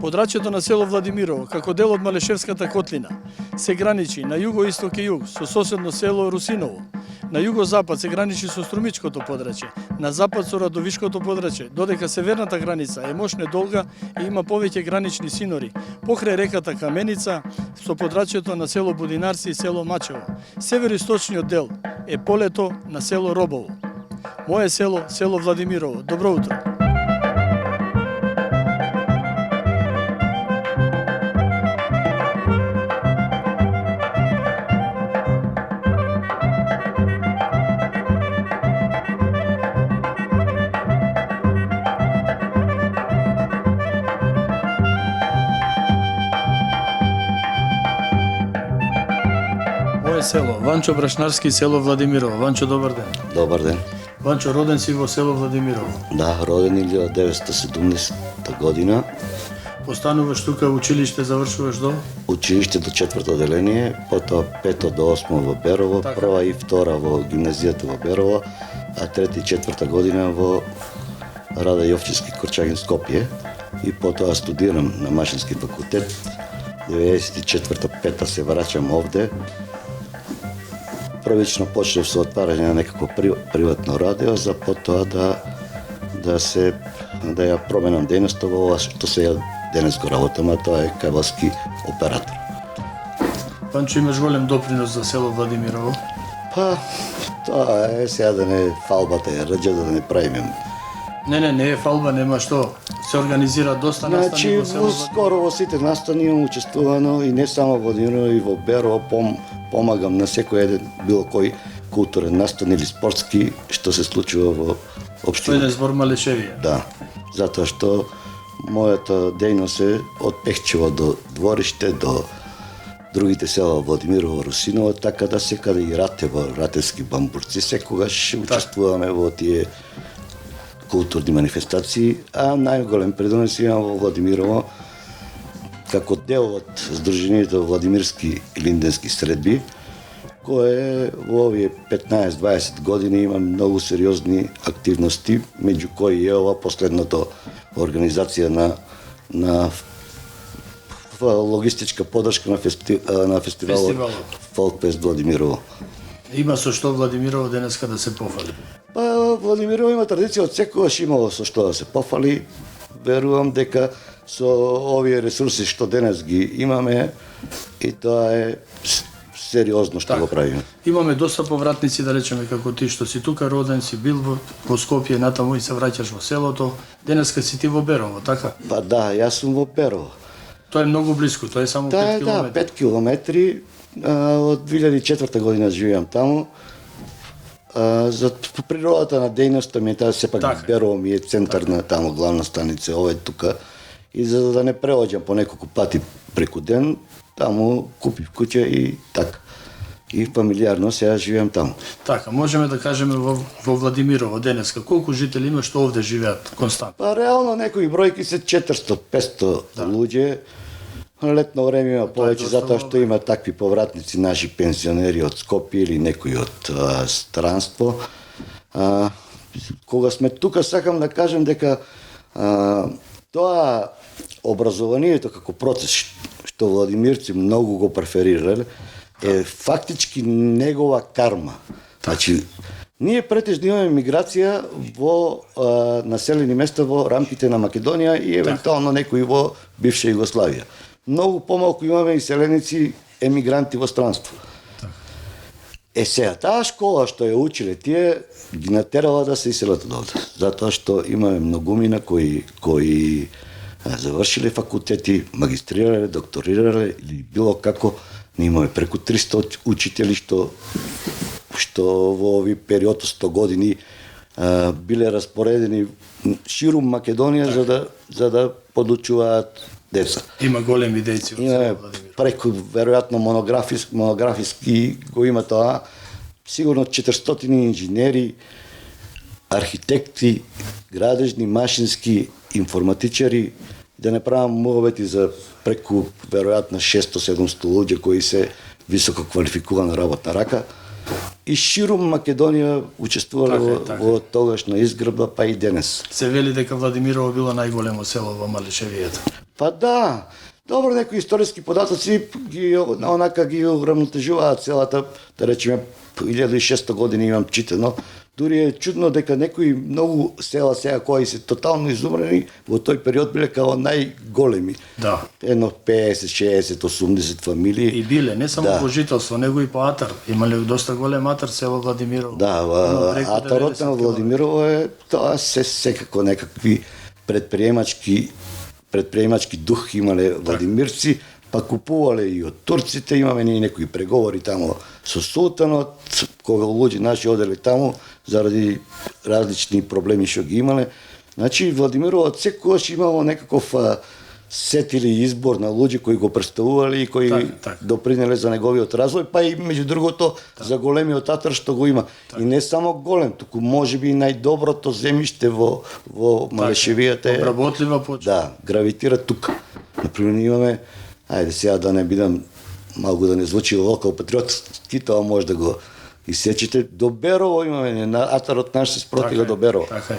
Подрачјето на село Владимирово, како дел од Малешевската котлина, се граничи на југо-исток и југ со соседно село Русиново. На југо-запад се граничи со Струмичкото подрачје, на запад со Радовишкото подрачје, додека северната граница е мошне долга и има повеќе гранични синори, покрај реката Каменица со подрачјето на село Будинарци и село Мачево. Североисточниот дел е полето на село Робово. Мое село, село Владимирово. Добро утро. Мое село, Ванчо Брашнарски, село Владимирово. Ванчо, добар ден. Добар ден. Ванчо, роден си во село Владимирово. Да, роден 1970 година. Постануваш тука училиште, завршуваш до? Училиште до 4-то одделение, потоа 5-то до 8-то во Берово, Така. прва и втора во гимназијата во Берово, а 3-та и 4-та година во Рада Јовчевски Корчагин Скопје и потоа студирам на Машински факултет. 94-та, 5-та се враќам овде. Првично почнав со отварање на некако приватно радио, за потоа да ја променам дејноста во ова што се денес го работам, а тоа е кабелски оператор. Ванчо, имаш голем допринос за село Владимирово. Па, тоа е сега да не фалбата е рđа, да не правиме. Не е фалба, нема што. Се организира доста настани Значи, во село скоро во сите настани имам учествувано и не само во Владимирово, и во Берово, помагам на секој еден било кој културен настан или спортски што се случува во Тој општината. е збор Малешевија. Да, затоа што мојата дејност е од Пехчево до Двориште, до другите села во Владимирово, Русиново, така да секаде и Ратево, Ратевски бамбурци, секогаш учествуваме во тие културни манифестации, а најголем придонес имам во Владимирово како дел од Сдруженијето Владимирски и Линденски средби, кое во овие 15-20 години има многу сериозни активности, меѓу кои е ова последното организација на логистичка поддршка на фестивалот Фолкфест Владимирово. Има со што Владимирово денеска да се пофали. Па, Владимирово има традиција, од секогаш имало со што да се пофали. Верувам дека со овие ресурси што денес ги имаме, и тоа е сериозно што го правиме. Имаме доста повратници, да речеме, како ти што си тука роден, си бил во Скопје, натаму и се враќаш во селото. Денеска си ти во Берово, така? Па да, јас сум во Берово. Тоа е многу близко, тоа е само 5 километри. Да, 5 километри. Од 2004 година живеам таму. За природата на дејноста ми е таа сепак Така. Берово ми е центар на таму главна станица, ова е тука. И за да не преоѓам по неколку пати преку ден, таму купив куќа и така. И фамилиарно сега живеам таму. Така, можеме да кажеме во Владимирово денеска. Колку жители има што овде живеат константно? Па реално некои бројки се 400-500 луѓе. Летно време има повеќе доста затоа што има такви повратници наши пензионери од Скопје или некои од странство. Кога сме тука сакам да кажам дека тоа образованието како процес што владимирци многу го преферирале е фактички негова карма. Значи, ние претежно имаме миграција во населени места во рамките на Македонија и евентуално некои во бивша Југославија. Многу помалку имаме иселеници, емигранти во странство. Сега, таа школа што ја училе тие, ги натерала да се иселат од овде. Затоа што имаме многумина кои завршиле факултети, магистрирале, докторирале или било како. Ние имаме преку 300 учители што во овој период од 100 години биле распоредени ширум Македонија за да подучуваат деца. Има големи дејци во Имаме Владимирово. преку веројатно монографиски го има тоа, сигурно 400 инженери, архитекти, градежни, машински, информатичари, да не правам муавети за преку веројатно 600-700 луѓе кои се високо квалификувана работна рака. и ширум Македонија учествувале Така е. во тогашна изградба, па и денес. Се вели дека Владимирово било најголемо село во Малишевијата. Па да, добро, некои историски податоци ги онака ги уравнотежуваат целата, да речеме 1600 години имам читано. Дури е чудно дека некои многу села сега кои се тотално изумрени во тој период биле као најголеми. Да. Едно 50, 60, 80 фамилии. И биле не само Да. по жителство, него и по атар. Имале доста голем атар село Владимирово. Да, Има преку атарот 90 на Владимирово е тоа секако некакви предприемачки дух имале владимирци, па купувале и од турците, имаме ние некои преговори таму со султанот, кога луѓе наши оделе таму заради различни проблеми што ги имале. Значи Владимирово секогаш имало некаков сет или избор на луѓе кои го представувале и кои така. допринеле за неговиот развој, па и меѓу другото за големиот атар што го има. И не само голем, туку можеби и најдоброто земјиште во Малишевијата е. Обработлива почва. Да, гравитира тука. Например, ние имаме, ајде сега да не бидам малку да не звучи локал патриотски, тоа може да го исечете. До Берово имаме, атарот наш се спротига до Берово. Така е.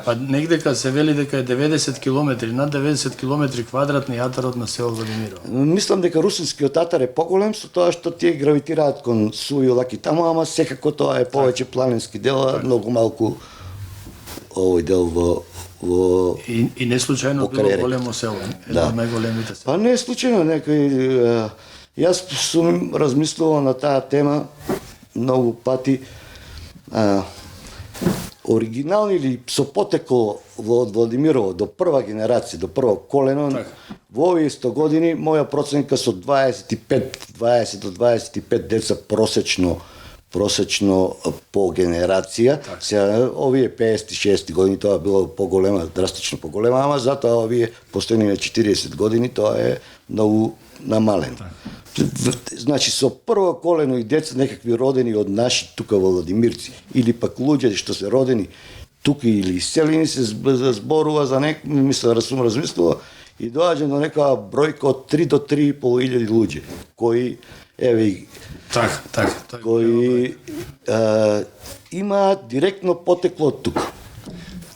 Па негдека се вели дека е 90 километри, над 90 километри квадратни атарот на село Владимирово. Мислам дека русинскиот атар е поголем со тоа што тие гравитираат кон Суи лаки таму, ама секако тоа е повеќе планински дел, многу малку овој дел во И не случајно Во било Кариерек. големо село, едно Да. од најголемите села. Па не е случајно некој. Јас сум размислувал на таа тема многу пати. Оригинални или со потекло од Владимирово до прва генерација, до прво колено, Така. во овие 100 години, моја проценка со 20 до 25 деца просечно по генерација. Сега овие 50-60 години тоа било поголема, драстично поголема, ама затоа овие последниве 40 години тоа е многу намален. Значи со прво колено и деца некакви родени од наши тука во Владимирци или пак луѓе што се родени тука или иселени се зборува за сум размислува и доаѓа до некоја бројка од 3 до 3.5 илјади луѓе кои еве Така. кои имаат директно потекло од тука.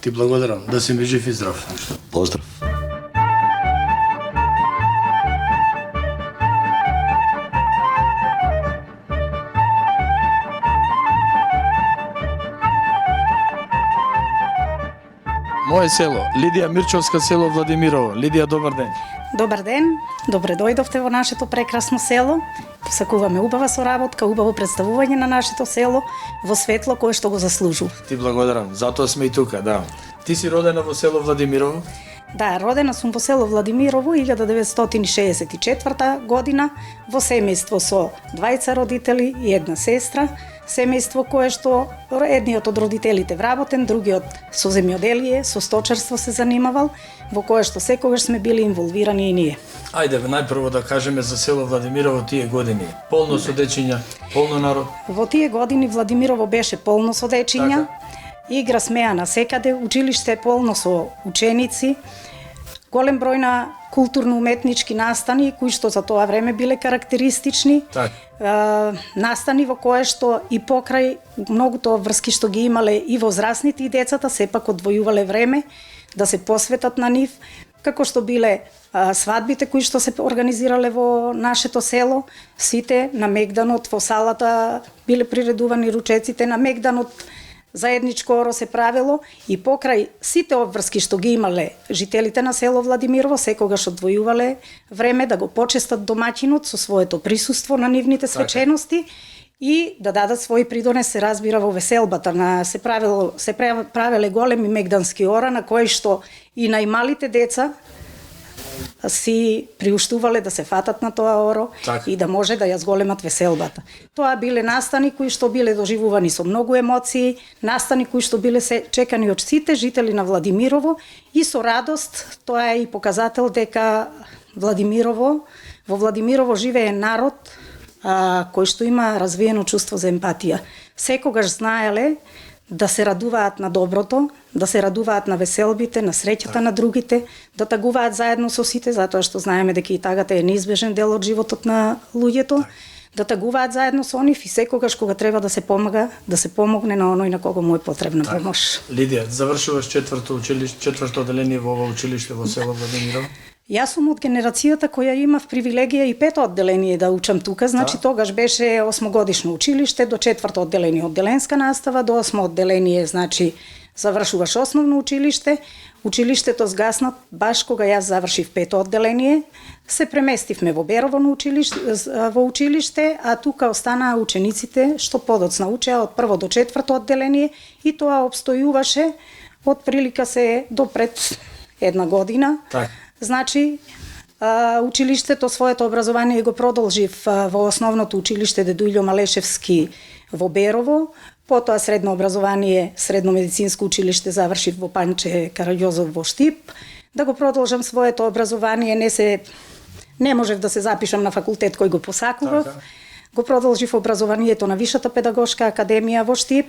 Ти благодарам, да си ми жив и здрав. Поздрав. Моje село, Лидија Мирчовска, село Владимирово. Лидија, добар ден. Добар ден, добре дојдовте во нашето прекрасно село. Посакуваме убава соработка, убаво представување на нашето село во светло кое што го заслужува. Ти благодарам, затоа сме и тука, да. Ти си родена во село Владимирово? Да, родена сум во село Владимирово 1964 година во семејство со двајца родители и една сестра. Семејство кое што едниот од родителите вработен, другиот со земјоделие, со сточарство се занимавал, во кое што секогаш сме били инволвирани и ние. Ајде, најпрво да кажеме за село Владимирово тие години. Полно со дечиња, полно народ. Во тие години Владимирово беше полно со дечиња, игра смеа на секаде, училиште полно со ученици, голем број на културно-уметнички настани, кои што за тоа време биле карактеристични. Настани во кое што и покрај многуто врски што ги имале и возрастните и децата, сепак одвојувале време да се посветат на нив, како што биле свадбите кои што се организирале во нашето село, сите на Мегданот во салата биле приредувани ручеците на Мегданот, заедничко оро се правило и покрај сите обврски што ги имале жителите на село Владимирово, секогаш одвојувале време да го почестат домаќинот со своето присуство на нивните свечености и да дадат свој придонес, се разбира, во веселбата. Се правеле големи мегдански ора на кои што и најмалите деца си приуштувале да се фатат на тоа оро и да може да ја зголемат веселбата. Тоа биле настани кои што биле доживувани со многу емоции, настани кои што биле чекани од сите жители на Владимирово и со радост. Тоа е и показател дека во Владимирово живее народ кој што има развиено чувство за емпатија. Секогаш знаеле да се радуваат на доброто, да се радуваат на веселбите, на среќата на другите, да тагуваат заедно со сите, затоа што знаеме дека и тагата е неизбежен дел од животот на луѓето, да тагуваат заедно со нив и секогаш кога треба да се помага, да се помогне на оној на кого му е потребна помош. Лидија, завршуваш четврто одделение во ова училиште во село Владимирово? Јас сум од генерацијата која имав привилегија и пето одделение да учам тука, значи тогаш беше 8-годишно училиште, до 4-то одделение одделенска настава, до 8-то одделение, значи завршуваш основно училиште. Училиштето сгасна баш кога јас завршив пето одделение, се преместивме во Берово во училиште, а тука останаа учениците што подоцна учеа од 1-то до 4-то одделение и тоа обстојуваше од прилика се до пред една година. Так. Значи, училиштето своето образование го продолжив во основното училиште Дедуилјо Малешевски во Берово, потоа средно образование, средно медицинско училиште завршив во Панче Караѓозов во Штип. Да го продолжам своето образование, не можев да се запишам на факултет кој го посакував. Така. Го продолжив образованието на Вишата педагошка академија во Штип.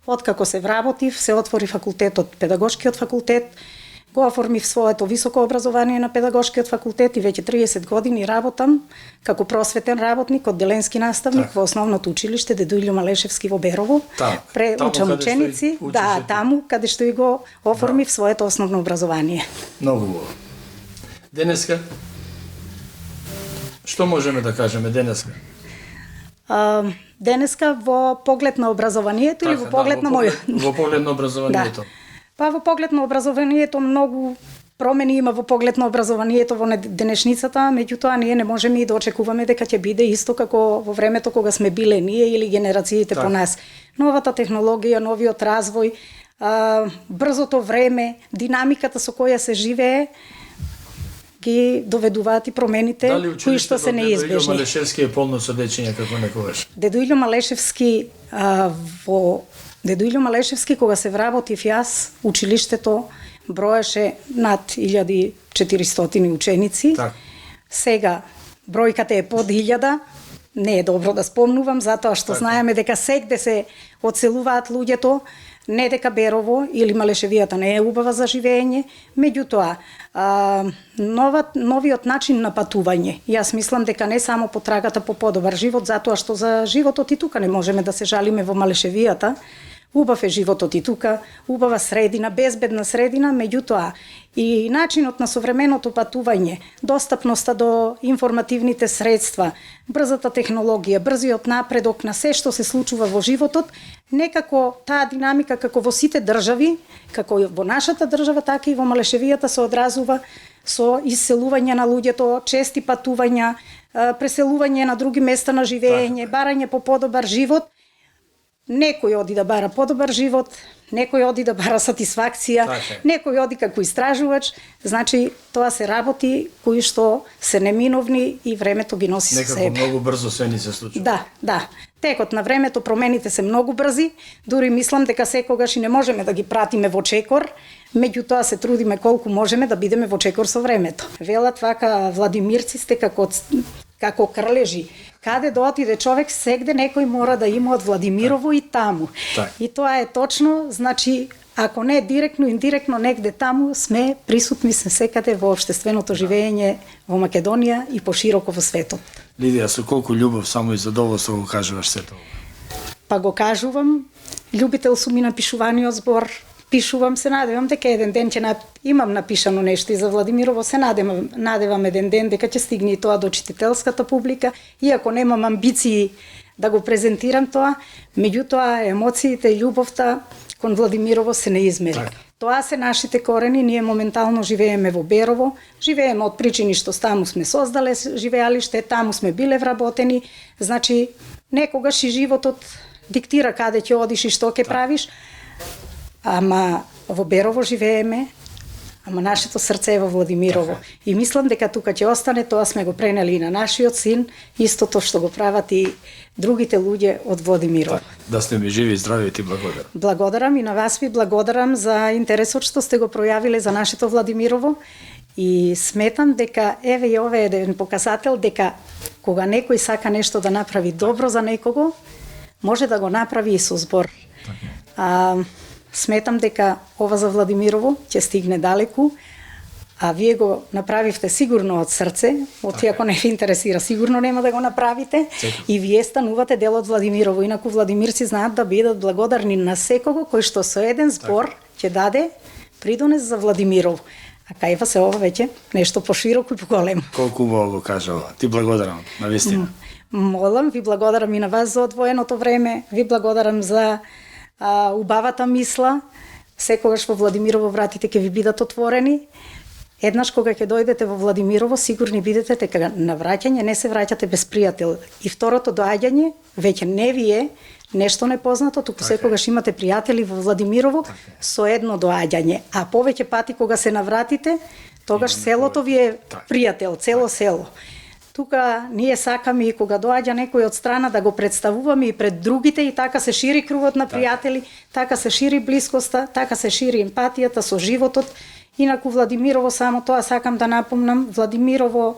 Откако се вработив, се отвори факултетот, педагошкиот факултет. Го оформив своето високо образование на педагошкиот факултет и веќе 30 години работам како просветен работник, одделенски наставник во основното училиште Дедуилјо Малешевски во Берово. Учам ученици, таму каде што и го оформив своето основно образование. Многу убаво. Денеска што можеме да кажеме денеска? Денеска во поглед на образованието или во поглед на во поглед на образованието. Па во поглед на образованието многу промени има во поглед на образованието во денешницата, меѓутоа ние не можеме и да очекуваме дека ќе биде исто како во времето кога сме биле ние или генерациите по нас. Новата технологија, новиот развој, брзото време, динамиката со која се живее, ги доведуваат и промените кои што се неизбежни. Дедуилјо Малешевски е полно со дечиња како некогаш. Дедуилјо Малешевски Дедуилјо Малешевски, кога се вработив јас, училиштето броеше над 1400 ученици. Так. Сега бројката е под 1000. Не е добро да спомнувам, затоа што знаеме дека сегде се одселуваат луѓето, не дека Берово или Малешевијата не е убава за живење, меѓутоа новиот начин на патување. Јас мислам дека не само потрагата по подобар живот, затоа што за животот и тука не можеме да се жалиме во Малешевијата. Убав е животот и тука, убава средина, безбедна средина, меѓутоа и начинот на современото патување, достапноста до информативните средства, брзата технологија, брзиот напредок на се што се случува во животот, некако таа динамика како во сите држави, како во нашата држава, така и во Малешевијата се одразува со исселување на луѓето, чести патувања, преселување на други места на живење, барање по подобар живот. Некој оди да бара подобар живот, некој оди да бара сатисфакција, некој оди како истражувач, значи тоа се работи кои што се неминовни и времето ги носи со себе. Некако многу брзо се ни се случува. Да. Текот на времето, промените се многу брзи, дури мислам дека секогаш и не можеме да ги пратиме во чекор, меѓутоа се трудиме колку можеме да бидеме во чекор со времето. Велат вака владимирци сте како крлежи. Каде да отиде човек, сегде некој мора да има од Владимирово и таму. И тоа е точно, значи, ако не директно, индиректно негде таму, сме присутни се секаде во општественото живење во Македонија и пошироко во светот. Лидија, со колку љубов само и задоволство го кажуваш сето? Па го кажувам, љубител сум и на пишуваниот збор, пишувам, се надевам дека еден ден ќе имам напишано нешто и за Владимирово, се надевам еден ден дека ќе стигне и тоа до читателската публика, иако немам амбиции да го презентирам тоа, меѓутоа емоциите и љубовта кон Владимирово се неизмери. Тоа се нашите корени, ние моментално живееме во Берово, живееме од причини што таму сме создале живеалиште, таму сме биле вработени, значи некогаш и животот диктира каде ќе одиш и што ќе правиш. Ама во Берово живееме, ама нашето срце е во Владимирово. И мислам дека тука ќе остане, тоа сме го пренели и на нашиот син, истото што го прават и другите луѓе од Владимирово. Да сте ми живи и здрави и ти благодарам. Благодарам и на вас ви благодарам за интересот што сте го пројавиле за нашето Владимирово и сметам дека еве и ова е еден показател дека кога некој сака нешто да направи добро за некого, може да го направи и со збор. Сметам дека ова за Владимирово ќе стигне далеку, а вие го направивте сигурно од срце, ако не ви интересира, сигурно нема да го направите, и вие станувате дел од Владимирово. Инаку владимирци знаат да бидат благодарни на секого кој што со еден збор ќе даде придонес за Владимирово. А кајва се ова веќе нешто пошироко и поголемо. Колку убаво го кажа ова. Ти благодарам, навистина. Молам, ви благодарам и на вас за одвоеното време, ви благодарам за убавата мисла. Секогаш во Владимирово вратите ќе ви бидат отворени. Еднаш кога ќе дојдете во Владимирово, сигурни бидете дека на враќање не се враќате без пријател. И второто доаѓање веќе не ви е нешто непознато, туку секогаш имате пријатели во Владимирово со едно доаѓање. А повеќе пати кога се навратите, тогаш селото ви е пријател, цело село. Тука ние сакаме и кога доаѓа некој од страна да го представуваме и пред другите, и така се шири кругот на пријатели, така се шири блискоста, така се шири емпатијата со животот. Инаку Владимирово, само тоа сакам да напомнам, Владимирово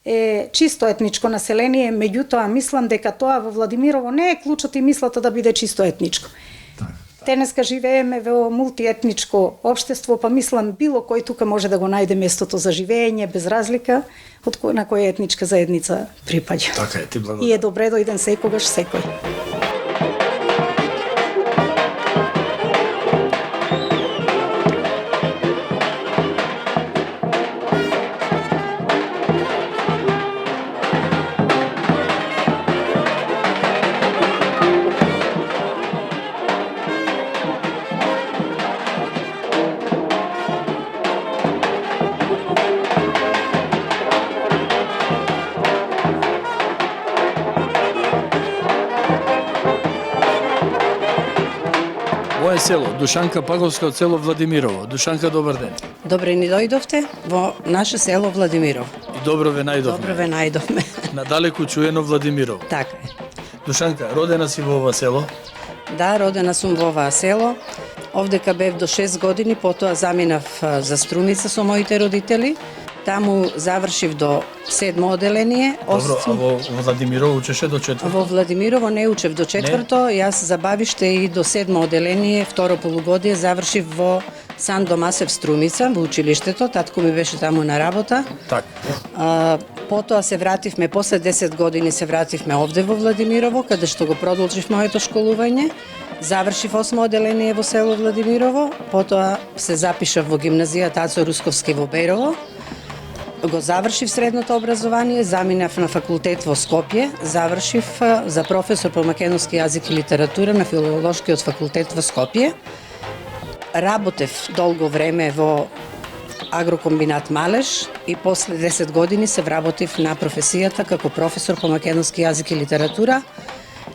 е чисто етничко население, меѓутоа мислам дека тоа во Владимирово не е клучот и мислата да биде чисто етничко. Денеска живееме во мултиетничко општество, па мислам било кој тука може да го најде местото за живење без разлика од на која етничка заедница припаѓа. Така е, ти благодарам. И е добре дојден секогаш секој. Ова е село, Душанка Паговска од село Владимирово. Душанка, добар ден. Добре ни дојдовте во наше село Владимирово. И добро ве најдовме. Добро ве најдовме. Надалеку чуено Владимирово. Така е. Душанка, родена си во ова село? Да, родена сум во оваа село. Овдека бев до 6 години, потоа заминав за Струмица со моите родители. Таму завршив до 7 оделение. Добро, а во Владимирово учеше до 4? Во Владимирово не учев до 4-то, јас забавиште и до 7 оделение, второ полугодие завршив во Сан Домасев Струмица, во училиштето, татко ми беше таму на работа. Така. Потоа се вративме, после 10 години се вративме овде во Владимирово, каде што го продолжив моето школување. Завршив 8 оделение во село Владимирово, потоа се запишав во гимназијата Ацо Русковски во Берово. Го завршив средното образование, заминав на факултет во Скопје, завршив за професор по македонски јазик и литература на Филолошкиот факултет во Скопје. Работев долго време во агрокомбинат Малеш и после 10 години се вработив на професијата како професор по македонски јазик и литература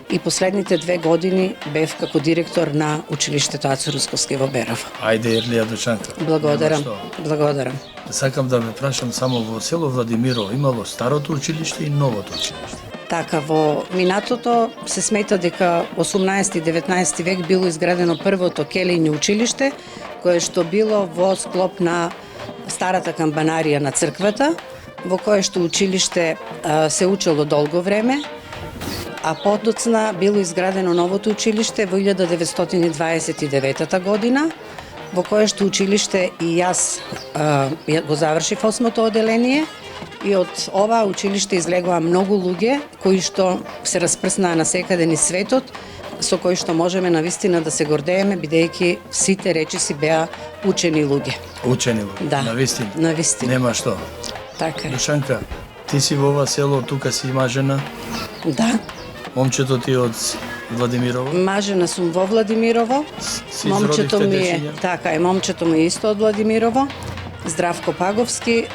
и последните 2 години бев како директор на училиштето Ацо Русковски во Берово. Ајде, Ерлија Душанка. Благодарам. Нема што. Благодарам. Сакам да ве прашам само во село Владимирово имало старото училиште и новото училиште. Така, во минатото се смета дека 18 и 19 век било изградено првото келијно училиште, кое што било во склоп на старата камбанарија на црквата, во кое што училиште се учело долго време, а подоцна било изградено новото училиште во 1929 година, во кое што училиште и јас го завршив 8-то оделение, и од ова училиште излегоа многу луѓе кои што се распрснаа на секаде низ светот, со кои што можеме навистина да се гордееме, бидејќи сите речиси беа учени луѓе. Учени луѓе, Да, навистина. навистина. Нема што. Така е. Душанка, ти си во ова село, тука си има жена, Да, момчето ти од Владимирово. мажена сум во Владимирово. Си Момчето изродивте ми е, дечиња? така е, момчето ми е исто од Владимирово. Здравко Паговски,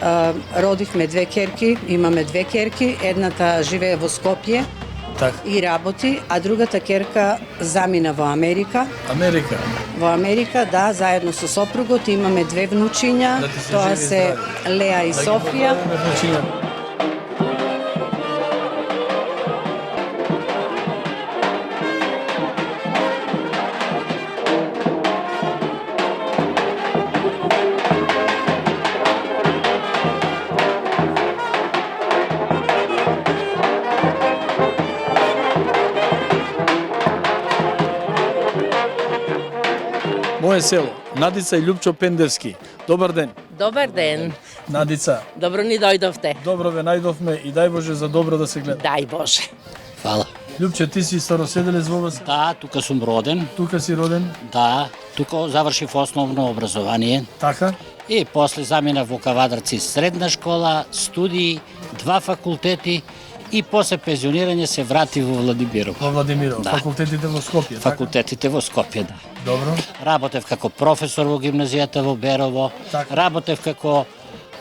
родивме 2 керки, имаме 2 керки, едната живее во Скопје Така. и работи, а другата керка замина во Америка. Америка. Во Америка, да, заедно со сопругот имаме 2 внучиња, Да ти се тоа живи се здрави. Леа и Да ги Софија. поздравиме внучињата. Моje село, Надица и Љупчо Пендевски. Добар ден. Добар ден. Надица, Добро ни дојдовте. добро ве најдовме и дај Боже за добро да се гледа. Дај Боже. Фала. Лјупче, ти си староседелец во вас, Да, тука сум роден, тука си роден, да, тука завршив основно образование така? и после замина во Кавадарци средна школа, студии, 2 факултети и после пензионирање се врати во Владимиров. Во Владимиров, Да. факултетите во Скопје, така? Факултетите во Скопје, да. Добро. Работев како професор во гимназијата во Берово, Така. работев како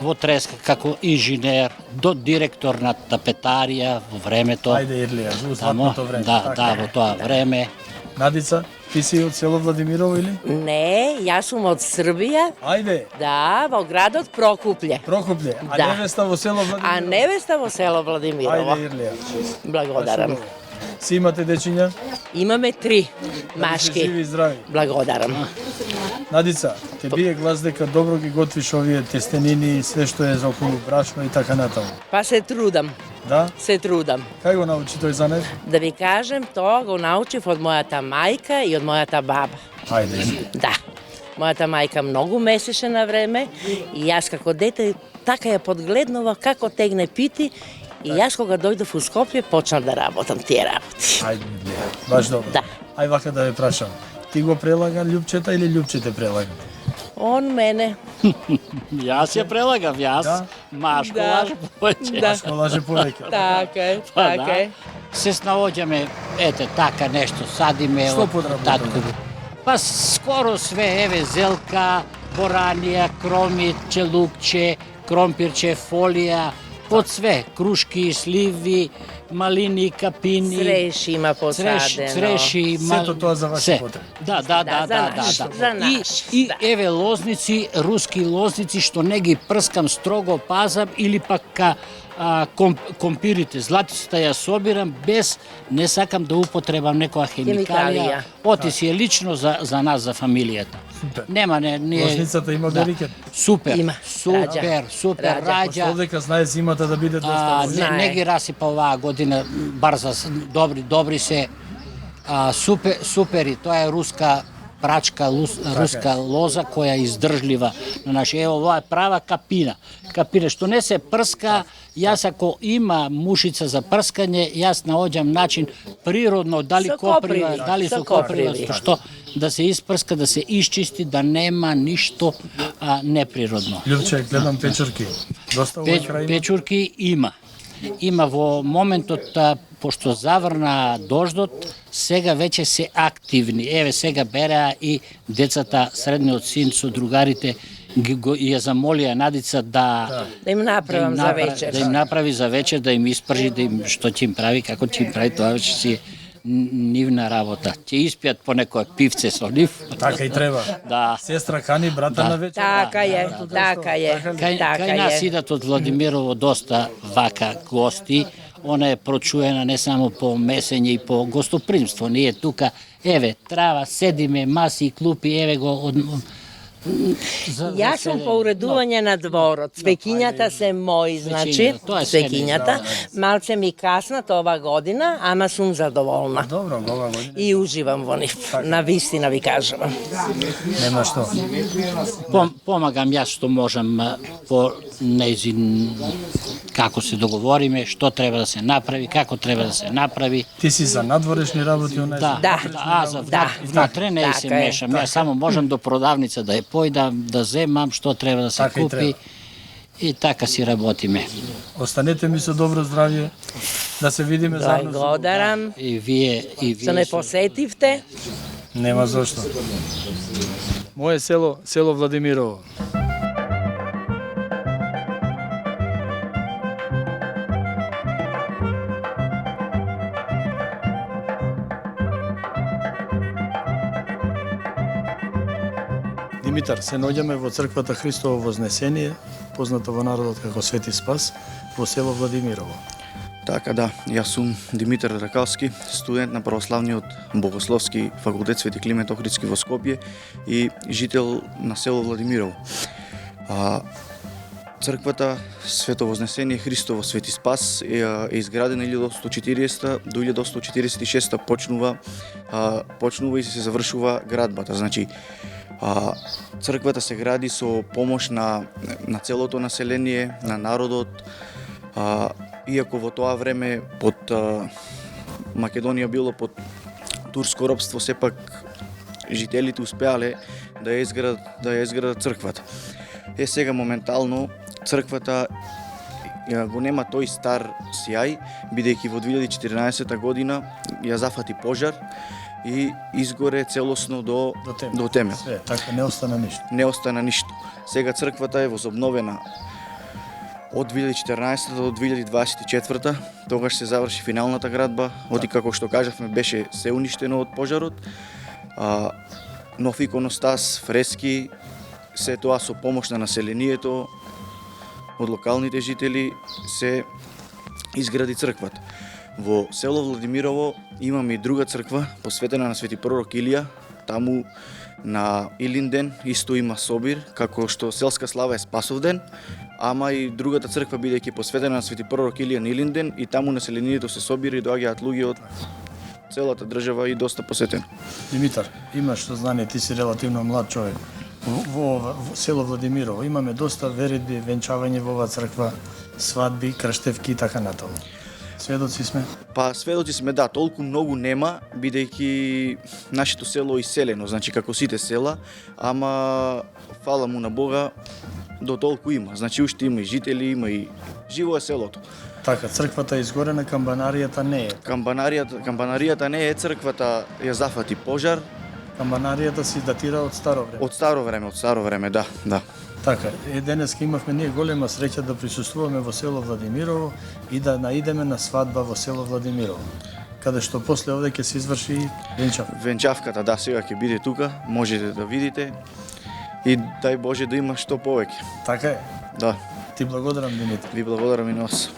во Треска како инженер, до директор на тапетарија во времето. Ајде Ирлија, во Тамо, златното време. да, така. да, во тоа време. Надица, ти си од село Владимирово или? Не, јас сум од Србија, Ајде, да, во градот Прокупле. Прокупле, а Да. невеста во село Владимирово. А невеста во село Владимирово. Ајде Ирлија. Благодарам. Си имате дечиња? Имаме 3 Да се живи машки. и здрави. Благодарам. Надица, те бие глас дека добро ги готвиш овие тестенини и све што е за околу брашно и така натаму. Па се трудам, Да? се трудам. Кај го научи тој занет? Да ви кажем, тоа го научив од мојата мајка и од мојата баба. Ајде. Да. Мојата мајка многу месеше на време и јас како дете така ја подгледнува како тегне пити и јас кога дојдов у Скопје почнав да работам тие работи. Ајде, Ирлија. Баш добро. Да. Ај вака да ве прашам. Ти го прелага Лјупчета или Лјупчете прелага? Он мене. Јас ја прелагав, јас, Да. Машко Да. лаже повеќе. Да. Што лаже повеќе? Така е, Па така е. Се снаоѓаме, ете, така нешто, садиме. Што од подработувате? татко. Па скоро све, еве, зелка, боранија, кромит, челукче, кромпирче, фолија, од све, крушки, сливи, малини, капини. Цреши има посадено. Цреши, Сето тоа за ваши се. потреби. Да, да, Да, да, за да, наш, да. за наш, И да. еве лозници, руски лозници што не ги прскам, строго пазам или пак компирите, златицата ја собирам без, не сакам да употребам некоја хемикалија. Хемикалија. Оти си е лично за нас, за фамилијата. Супер. Нема, не. Лозницата има берикет. Супер, Има, супер, раѓа. супер, Раѓа. Пошто раѓа. овдека знае зимата да биде доста Не, лозни. Знае. не ги расипа оваа година, барза, добри се. Супери, тоа е руска прачка, руска лоза која е издржлива на наше. Ево, ова е права капина. Капина што не се прска, јас ако има мушица за прскање, јас наоѓам начин природно, дали Со коприва, коприви. дали Со со коприва, коприви. што да се испрска, да се исчисти, да нема ништо неприродно. Лјупче, гледам печурки. Доста овој крај има. Печурки има. Има во моментот, пошто заврна дождот, сега веќе се активни. Еве сега береа и децата, средниот син со другарите, ја замолија Надица да Да им направам за вечер. Да им направи за вечер, да им испржи, да им што ќе им прави, како ќе им прави, тоа веќе си е нивна работа. Ќе испијат по некое пивце со нив. Така и треба. Да. Сестра кани брата Да. на вечер. Така е, така е, така Кај нас е. идат од Владимирово доста вака гости. Она е прочуена не само по месење и по гостопримство. Ние тука, еве, трава, седиме, маси и клупи, еве го од... Јас сум по уредување на дворот. Цвеќињата се мои, значи, тоа е све цвеќињата. Малце ми каснат ова година, ама сум задоволна. Добро, ова година. И уживам во нив. На вистина ви кажувам. Нема што. Помагам јас што можам по нејзин како се договориме, што треба да се направи, како треба да се направи. Ти си за надворешни работи, онај Да, Да. за Да. внатре не се Така е. мешам. Јас само можам до продавница да ја појдам, да земам што треба да се Така и купи. треба. И така си работиме. Останете ми со добро здравје. Да се видиме заедно. Благодарам И вие што не посетивте. Нема зошто. Моје село, село Владимирово. Димитар, се наоѓаме во црквата Христово Вознесение, позната во народот како Свети Спас, во село Владимирово. Така да, јас сум Димитар Ракалски, студент на Православниот Богословски факултет Свети Климент Охридски во Скопје и жител на село Владимирово. Црквата Свето Вознесение Христово Свети Спас е изградена 1840 до 1846 почнува и се завршува градбата. Значи, Црквата се гради со помош на целото население, на народот, иако во тоа време под Македонија било под турско робство, сепак жителите успеале да ја изградат црквата. Сега моментално црквата го нема тој стар сјај, бидејќи во 2014 година ја зафати пожар и изгоре целосно до темел. Све, така не остана ништо. Не остана ништо. Сега црквата е возобновена од 2014 до 2024, тогаш се заврши финалната градба, оти како што кажавме беше се уништено од пожарот. Нов иконостас, фрески, се тоа со помош на населението, од локалните жители се изгради црквата. Во село Владимирово имаме и друга црква посветена на Свети пророк Илија. Таму на Илинден исто има собир, како што селска слава е Спасовден, ама и другата црква бидејќи посветена на Свети пророк Илија на Илинден и таму населението се собира и доаѓаат луѓе од целата држава и доста посетено. Димитар, имаш што знание, ти си релативно млад човек. Во село Владимирово имаме доста веридби, венчавање во оваа црква, свадби, крштевки и така натаму. Сведоци сме? Па сведоци сме, да, толку многу нема, бидејќи нашето село е иселено, значи како сите села, ама фала му на Бога, до толку има. Значи уште има и жители, има и живо е селото. Така, црквата е изгорена, камбанаријата не е. Камбанаријата не е, црквата ја зафати пожар. Камбанаријата си датира од старо време. Од старо време, да. Така, денеска имавме ние голема среќа да присуствуваме во село Владимирово и да наидеме на свадба во село Владимирово, каде што после овде ќе се изврши венчавка. Венчавката, да, сега ќе биде тука, можете да видите и дај Боже да има што повеќе. Така е. Да. Ти благодарам, Димитар. Ви благодарам и на вас.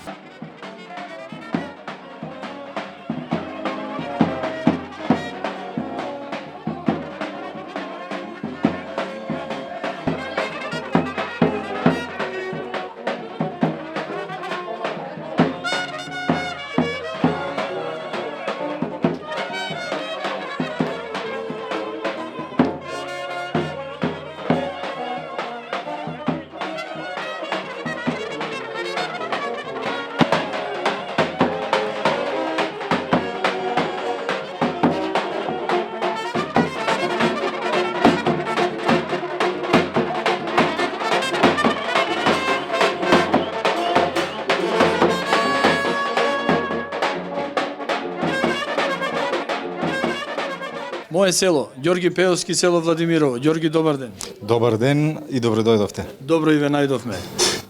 Мое село, Ѓорги Пеовски, село Владимирово. Ѓорги, добар ден. Добар ден и добре дојдовте. Добро и ве најдовме.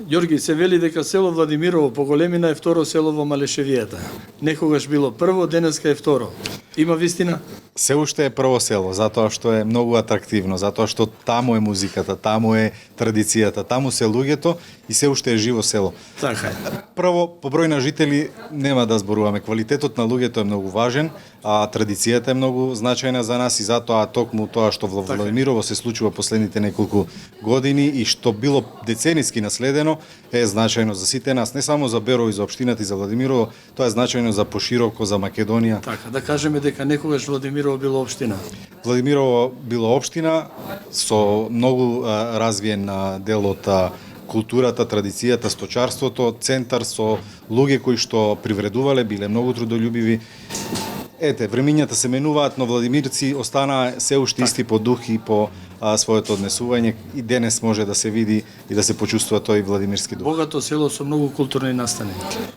Ѓорги, се вели дека село Владимирово по големина е второ село во Малешевијата. Некогаш било прво, денеска е второ. Има вистина? Се уште е прво село, затоа што е многу атрактивно, затоа што таму е музиката, таму е традицијата, таму се луѓето и се уште е живо село. Така е. Прво, по број на жители нема да зборуваме. Квалитетот на луѓето е многу важен, а традицијата е многу значајна за нас и затоа токму тоа што во Владимирово се случува последните неколку години и што било децениски наследено е значајно за сите нас, не само за Берово и за општината и за Владимирово, тоа е значајно за пошироко, за Македонија. Така, да кажеме дека некогаш Владимирово било општина. Владимирово било општина со многу развиен дел од културата, традицијата, сточарството, центар со луѓе кои што привредувале, биле многу трудолюбиви. Ете, времињата се менуваат, но владимирци останаа се уште исти по дух и по своето однесување и денес може да се види и да се почувствува тој владимирски дух. Богато село со многу културни настани.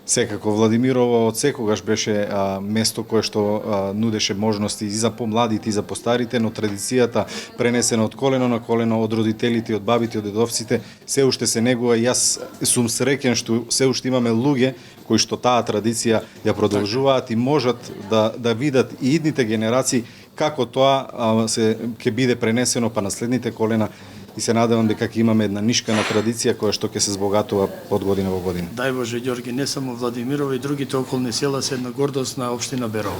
Секако, Владимирово од секогаш беше место кое што нудеше можности и за помладите и за постарите, но традицијата пренесена од колено на колено од родителите, од бабите, од дедовците, се уште се негува и јас сум среќен што се уште имаме луѓе кои што таа традиција ја продолжуваат и можат да видат и идните генерации како тоа ќе биде пренесено па наследните колена и се надевам дека ќе имаме една нишкана традиција која што ќе се збогатува од година во година. Дај Боже, Ѓорги, не само Владимирово и другите околни села се една гордост на општина Берово.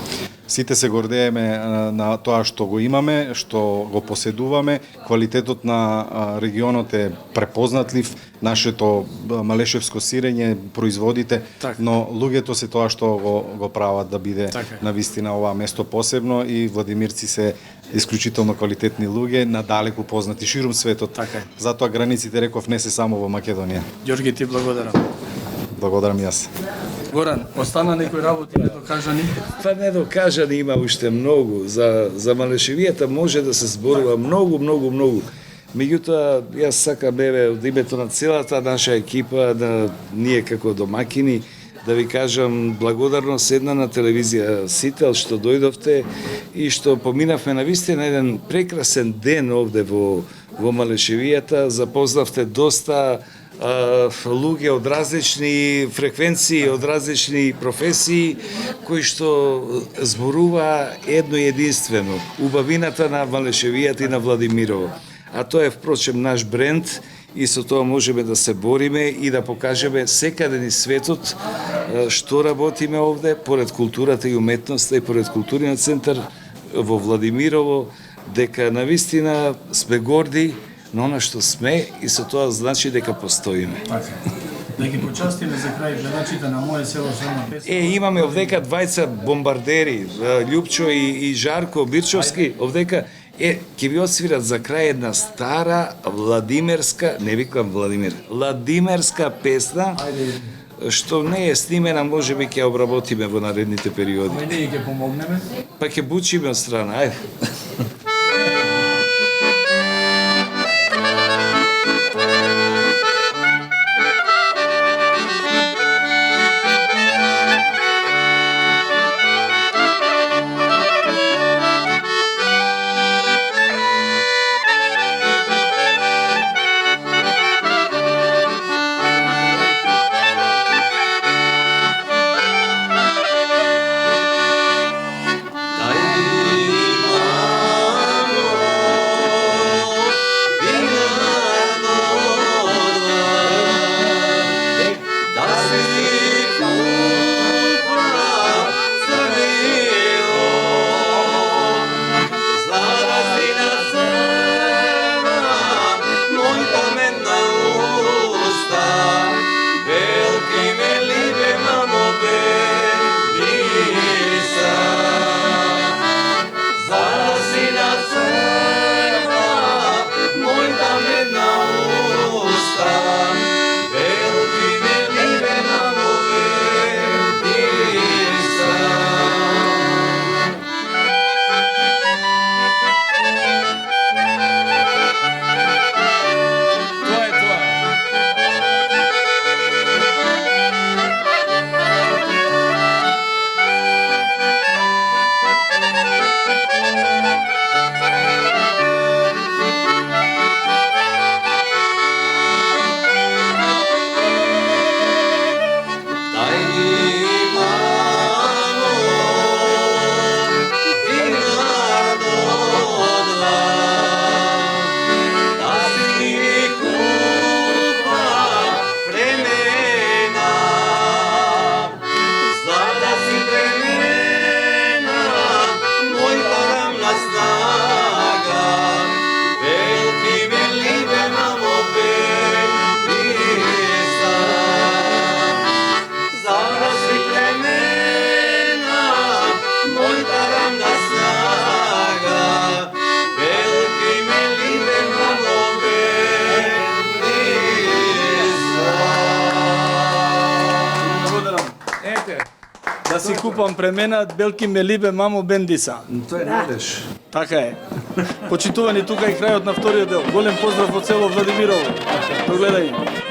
Сите се гордееме на тоа што го имаме, што го поседуваме, квалитетот на регионот е препознатлив, нашето малешевско сирење, производите, так, но луѓето се тоа што го прават да биде така на вистина ова место посебно и владимирци се исклучително квалитетни луѓе, надалеку познати ширум светот. Така е. Затоа границите, реков, не се само во Македонија. Ѓорги, ти благодарам. Благодарам и јас. Горан, остана некои работи недокажани? Па недокажани има уште многу. За Малешевијата може да се зборува многу. Меѓутоа, јас сакам од името на целата наша екипа, да ние како домакини, да ви кажам благодарност една на телевизија Сител што дојдовте и што поминавме на вистина еден прекрасен ден овде во Малешевијата, запознавте доста луѓе од различни фреквенции, од различни професии, кои што зборува едно единствено, убавината на Малешевијата и на Владимирово. А тоа е впрочем наш бренд и со тоа можеме да се бориме и да покажеме секаде низ светот што работиме овде, поред културата и уметноста и поред културниот центар во Владимирово, дека навистина сме горди на она што сме и со тоа значи дека постоиме. Да ги почастиме за крај гледачите на моје село со една песна. Имаме овдека двајца бомбардери, Љупчо и Жарко Бирчовски, овдека ќе ви отсвират за крај една стара владимирска, не викам Владимир, владимирска песна, што не е снимена, може би ќе ја обработиме во наредните периоди. Ама ние ќе помогнеме. Па ќе бучиме од страна, ајде. Да си купам премена, белки ме либе мамо бендиса. Тоа е надеж. Така е. Почитувани, тука е крајот на вториот дел. Голем поздрав од село Владимирово. Догледање.